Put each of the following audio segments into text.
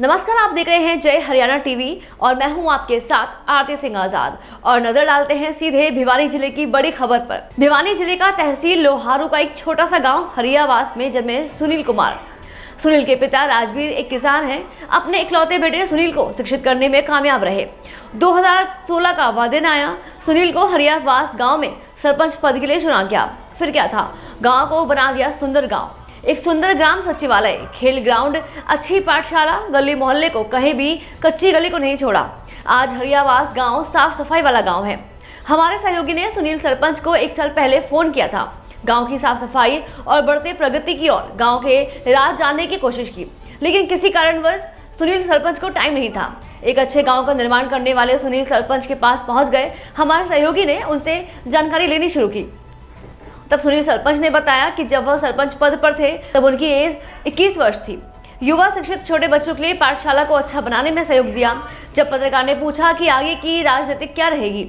नमस्कार, आप देख रहे हैं जय हरियाणा टीवी और मैं हूं आपके साथ आरती सिंह आजाद। और नजर डालते हैं सीधे भिवानी जिले की बड़ी खबर पर। भिवानी जिले का तहसील लोहारू का एक छोटा सा गांव हरियावास में जन्मे सुनील कुमार। सुनील के पिता राजवीर एक किसान हैं। अपने इकलौते बेटे सुनील को शिक्षित करने में कामयाब रहे। 2016 का वह दिन आया, सुनील को हरियावास गाँव में सरपंच पद के लिए चुना गया। फिर क्या था, गाँव को बना दिया सुंदर गाँव। एक सुंदर ग्राम सचिवालय, खेल ग्राउंड, अच्छी पाठशाला, गली मोहल्ले को कहीं भी कच्ची गली को नहीं छोड़ा। आज हरियावास गांव साफ सफाई वाला गांव है। हमारे सहयोगी ने सुनील सरपंच को 1 साल पहले फोन किया था। गांव की साफ सफाई और बढ़ते प्रगति की ओर गांव के राज जानने की कोशिश की, लेकिन किसी कारणवश सुनील सरपंच को टाइम नहीं था। एक अच्छे गांव का निर्माण करने वाले सुनील सरपंच के पास पहुंच गए। हमारे सहयोगी ने उनसे जानकारी लेनी शुरू की। तब सुनील सरपंच ने बताया कि जब वह सरपंच पद पर थे तब उनकी एज 21 वर्ष थी। युवा शिक्षित छोटे बच्चों के लिए पाठशाला को अच्छा बनाने में सहयोग दिया। जब पत्रकार ने पूछा कि आगे की राजनीति क्या रहेगी,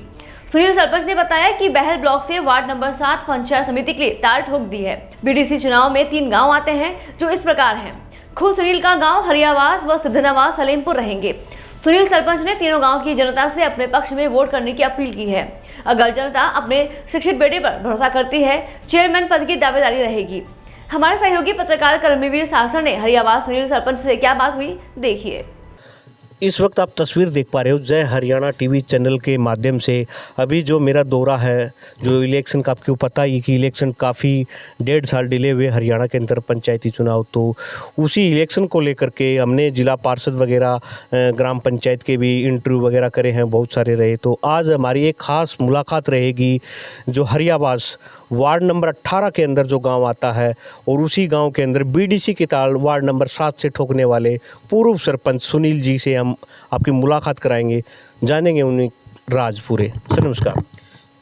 सुनील सरपंच ने बताया कि बहल ब्लॉक से वार्ड नंबर 7 पंचायत समिति के लिए तार ठोक दी है। बीडीसी चुनाव में 3 गाँव आते हैं जो इस प्रकार हैं। खुद सुनील का गाँव हरियावास व सिद्धनवा सलेमपुर रहेंगे। सुनील सरपंच ने तीनों गांव की जनता से अपने पक्ष में वोट करने की अपील की है। अगर जनता अपने शिक्षित बेटे पर भरोसा करती है, चेयरमैन पद की दावेदारी रहेगी। हमारे सहयोगी पत्रकार कर्मवीर सासर ने हरियावास सुनील सरपंच से क्या बात हुई, देखिए। इस वक्त आप तस्वीर देख पा रहे हो जय हरियाणा टीवी चैनल के माध्यम से। अभी जो मेरा दौरा है, जो इलेक्शन का, आपको पता ही कि इलेक्शन काफ़ी 1.5 साल डिले हुए हरियाणा के अंदर पंचायती चुनाव, तो उसी इलेक्शन को लेकर के हमने जिला पार्षद वगैरह, ग्राम पंचायत के भी इंटरव्यू वगैरह करे हैं, बहुत सारे रहे। तो आज हमारी एक ख़ास मुलाकात रहेगी जो हरियावास वार्ड नंबर 18 के अंदर जो गांव आता है, और उसी गांव के अंदर बीडीसी की ताल वार्ड नंबर 7 से ठोकने वाले पूर्व सरपंच सुनील जी से हम आपकी मुलाकात कराएंगे, जानेंगे उन्हें राज पूरे। सर नमस्कार।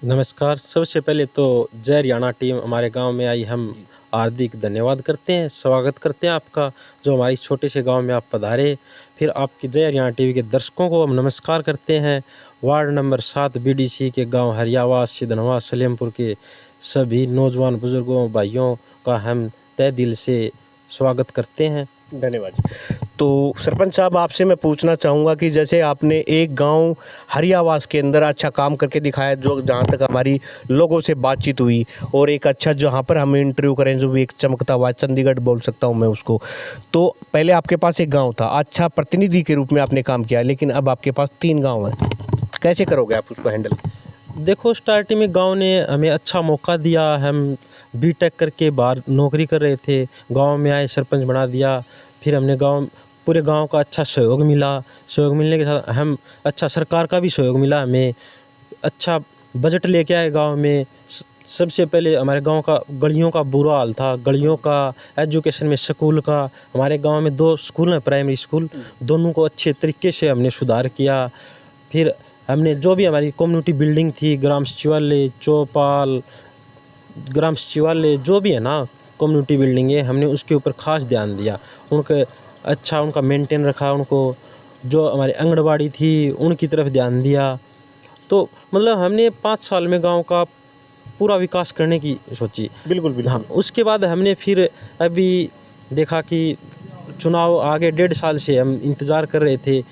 नमस्कार। सबसे पहले तो जय हरियाणा टीम हमारे गांव में आई, हम हार्दिक धन्यवाद करते हैं, स्वागत करते हैं आपका, जो हमारी छोटे से गांव में आप पधारे। फिर आपकी जय हरियाणा टीवी के दर्शकों को हम नमस्कार करते हैं। वार्ड नंबर 7 बीडीसी के गांव हरियावास सिद्धनवा सलेमपुर के सभी नौजवान बुजुर्गों भाइयों का हम तहे दिल से स्वागत करते हैं। धन्यवाद। तो सरपंच साहब, आपसे मैं पूछना चाहूँगा कि जैसे आपने एक गांव हरियावास के अंदर अच्छा काम करके दिखाया, जो जहाँ तक हमारी लोगों से बातचीत हुई, और एक अच्छा जहाँ पर हम इंटरव्यू करें जो भी एक चमकता हुआ चंडीगढ़ बोल सकता हूँ मैं उसको। तो पहले आपके पास एक गाँव था, अच्छा प्रतिनिधि के रूप में आपने काम किया, लेकिन अब आपके पास 3 गाँव हैं। कैसे करोगे आप उसको हैंडल? देखो, स्टार्टिंग में गांव ने हमें अच्छा मौका दिया। हम बीटेक करके बाहर नौकरी कर रहे थे, गांव में आए, सरपंच बना दिया। फिर हमने पूरे गांव का अच्छा सहयोग मिला। सहयोग मिलने के साथ हम अच्छा सरकार का भी सहयोग मिला, हमें अच्छा बजट लेके आए गांव में। सबसे पहले हमारे गांव का गलियों का बुरा हाल था, गलियों का, एजुकेशन में, स्कूल का। हमारे गांव में 2 स्कूल हैं, प्राइमरी स्कूल, दोनों को अच्छे तरीके से हमने सुधार किया। फिर हमने जो भी हमारी कम्युनिटी बिल्डिंग थी, ग्राम सचिवालय, चौपाल, ग्राम सचिवालय, जो भी है ना कम्युनिटी बिल्डिंग है, हमने उसके ऊपर ख़ास ध्यान दिया। उनका मेंटेन रखा, उनको जो हमारी आंगनबाड़ी थी उनकी तरफ ध्यान दिया। तो मतलब हमने 5 साल में गांव का पूरा विकास करने की सोची। बिल्कुल बिल्कुल। हाँ, उसके बाद हमने फिर अभी देखा कि चुनाव आगे 1.5 साल से हम इंतज़ार कर रहे थे।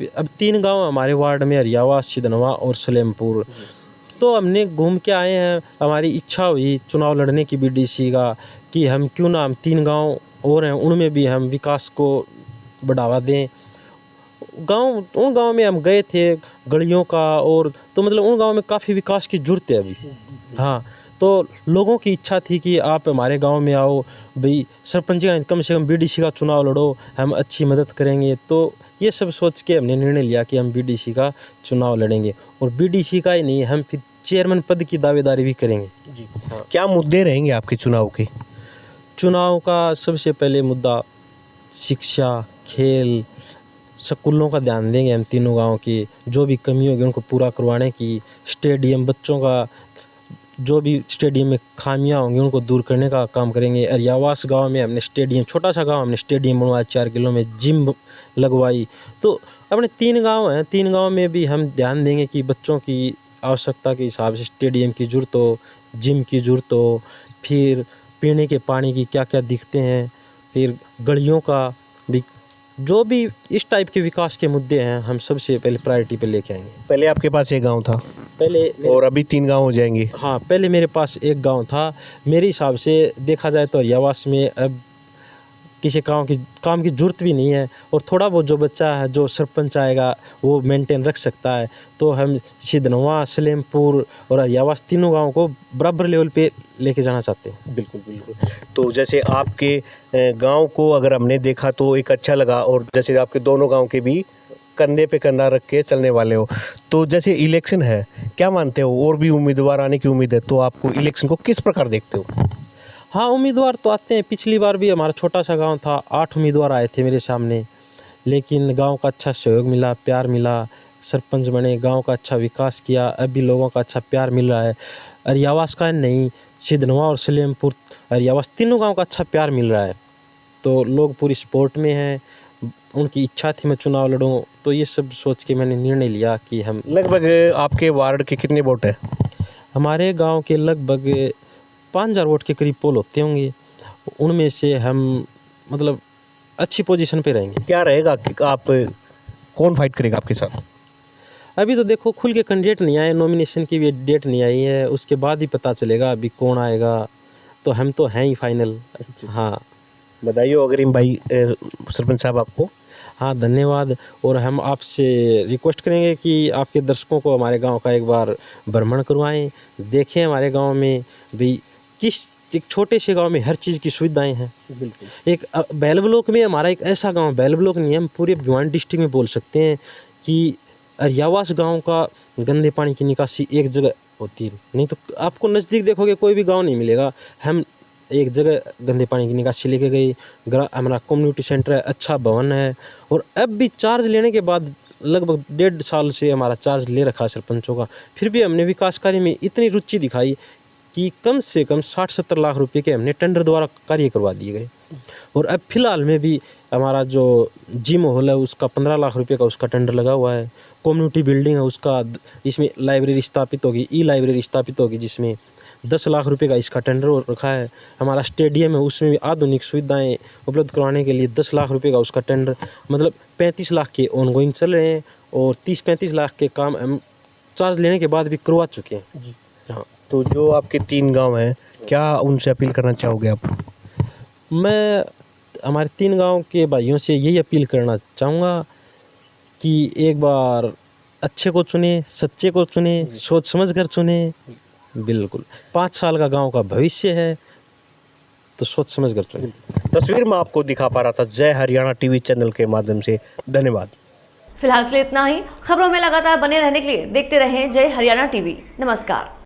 अब 3 गांव हमारे वार्ड में, हरियावास, सिद्धनवा और सलेमपुर। तो हमने घूम के आए हैं। हमारी इच्छा हुई चुनाव लड़ने की बीडीसी का कि हम क्यों ना, हम 3 गांव और हैं, उनमें भी हम विकास को बढ़ावा दें। उन गांव में हम गए थे, गलियों का, और तो मतलब उन गांव में काफ़ी विकास की ज़रूरत है अभी। हाँ, तो लोगों की इच्छा थी कि आप हमारे गांव में आओ भाई, सरपंच का कम से कम बीडीसी का चुनाव लड़ो, हम अच्छी मदद करेंगे। तो ये सब सोच के हमने निर्णय लिया कि हम बीडीसी का चुनाव लड़ेंगे, और बीडीसी का ही नहीं, हम फिर चेयरमैन पद की दावेदारी भी करेंगे। जी हाँ। क्या मुद्दे रहेंगे आपके चुनाव के? चुनाव का सबसे पहले मुद्दा शिक्षा, खेल, स्कूलों का ध्यान देंगे हम तीनों गाँव की। जो भी कमी होगी उनको पूरा करवाने की। स्टेडियम, बच्चों का जो भी स्टेडियम में खामियां होंगी उनको दूर करने का काम करेंगे। हरियावास गांव में हमने स्टेडियम, छोटा सा गांव, हमने स्टेडियम बनवाया, 4 किलो में जिम लगवाई। तो अपने 3 गांव हैं, 3 गांव में भी हम ध्यान देंगे कि बच्चों की आवश्यकता के हिसाब से स्टेडियम की ज़रूरत हो, जिम की ज़रूरत हो, फिर पीने के पानी की क्या क्या दिक्कतें हैं, फिर गलियों का भी जो भी इस टाइप के विकास के मुद्दे हैं हम सबसे पहले प्रायोरिटी पे लेके आएंगे। पहले आपके पास एक गांव था पहले और अभी 3 गांव हो जाएंगे। हाँ, पहले मेरे पास एक गांव था। मेरे हिसाब से देखा जाए तो हरियावास में अब किसी काम की ज़रूरत भी नहीं है, और थोड़ा बहुत जो बच्चा है जो सरपंच आएगा वो मेंटेन रख सकता है। तो हम सिद्धनवा, सलेमपुर और हरियावास तीनों गाँव को बराबर लेवल पे लेके जाना चाहते हैं। बिल्कुल बिल्कुल। तो जैसे आपके गांव को अगर हमने देखा तो एक अच्छा लगा, और जैसे आपके दोनों गांव के भी कंधे पे कंधा रख के चलने वाले हो। तो जैसे इलेक्शन है, क्या मानते हो और भी उम्मीदवार आने की उम्मीद है, तो आपको इलेक्शन को किस प्रकार देखते हो? हाँ, उम्मीदवार तो आते हैं। पिछली बार भी हमारा छोटा सा गांव था, 8 उम्मीदवार आए थे मेरे सामने, लेकिन गांव का अच्छा सहयोग मिला, प्यार मिला, सरपंच बने, गांव का अच्छा विकास किया, अब भी लोगों का अच्छा प्यार मिल रहा है। हरियावास का नहीं, सिद्धनवा और सलेमपुर, हरियावास तीनों गांव का अच्छा प्यार मिल रहा है। तो लोग पूरी सपोर्ट में हैं। उनकी इच्छा थी मैं चुनाव लड़ूं, तो ये सब सोच के मैंने निर्णय लिया कि हम लगभग आपके वार्ड के कितने वोट है? हमारे गांव के लगभग 5000 वोट के करीब पोल होते होंगे। उनमें से हम मतलब अच्छी पोजीशन पे रहेंगे। क्या रहेगा कि आप कौन फाइट करेगा आपके साथ? अभी तो देखो खुल के कैंडिडेट नहीं आए, नॉमिनेशन की भी डेट नहीं आई है, उसके बाद ही पता चलेगा अभी कौन आएगा। तो हम तो हैं ही फाइनल। हाँ, बताइए अग्रिम भाई, सरपंच साहब आपको। हाँ, धन्यवाद। और हम आपसे रिक्वेस्ट करेंगे कि आपके दर्शकों को हमारे गांव का एक बार भ्रमण करवाएं, देखें हमारे गांव में भी एक छोटे से गांव में हर चीज़ की सुविधाएं हैं। बिल्कुल। एक बैल ब्लॉक में हमारा एक ऐसा गांव, बैल ब्लॉक नहीं है, हम पूरे भिवानी डिस्ट्रिक्ट में बोल सकते हैं कि हरियावास गांव का गंदे पानी की निकासी एक जगह होती है। नहीं तो आपको नज़दीक देखोगे कोई भी गांव नहीं मिलेगा। हम एक जगह गंदे पानी की निकासी लेके गई। हमारा कम्युनिटी सेंटर है, अच्छा भवन है, और अब भी चार्ज लेने के बाद लगभग 1.5 साल से हमारा चार्ज ले रखा है सरपंचों का, फिर भी हमने विकास कार्य में इतनी रुचि दिखाई कि कम से कम 60-70 लाख रुपए के हमने टेंडर द्वारा कार्य करवा दिए गए। और अब फिलहाल में भी हमारा जो जिम हॉल है उसका 15 लाख रुपए का उसका टेंडर लगा हुआ है। कम्युनिटी बिल्डिंग है उसका, इसमें लाइब्रेरी स्थापित होगी, ई लाइब्रेरी स्थापित होगी, जिसमें 10 लाख रुपए का इसका टेंडर रखा है। हमारा स्टेडियम है, उसमें भी आधुनिक सुविधाएं उपलब्ध करवाने के लिए 10 लाख रुपए का उसका टेंडर, मतलब 35 लाख के ऑनगोइंग चल रहे हैं, और 30-35 लाख के काम हम चार्ज लेने के बाद भी करवा चुके हैं जी। हाँ, तो जो आपके 3 गांव हैं, क्या उनसे अपील करना चाहोगे आप? मैं हमारे 3 गांव के भाइयों से यही अपील करना चाहूँगा कि एक बार अच्छे को चुने, सच्चे को चुने, सोच समझ कर चुने। बिल्कुल, 5 साल का गांव का भविष्य है, तो सोच समझ कर चुने। तस्वीर में आपको दिखा पा रहा था जय हरियाणा टीवी चैनल के माध्यम से। धन्यवाद। फिलहाल के लिए इतना ही। खबरों में लगातार बने रहने के लिए देखते रहें जय हरियाणा टीवी। नमस्कार।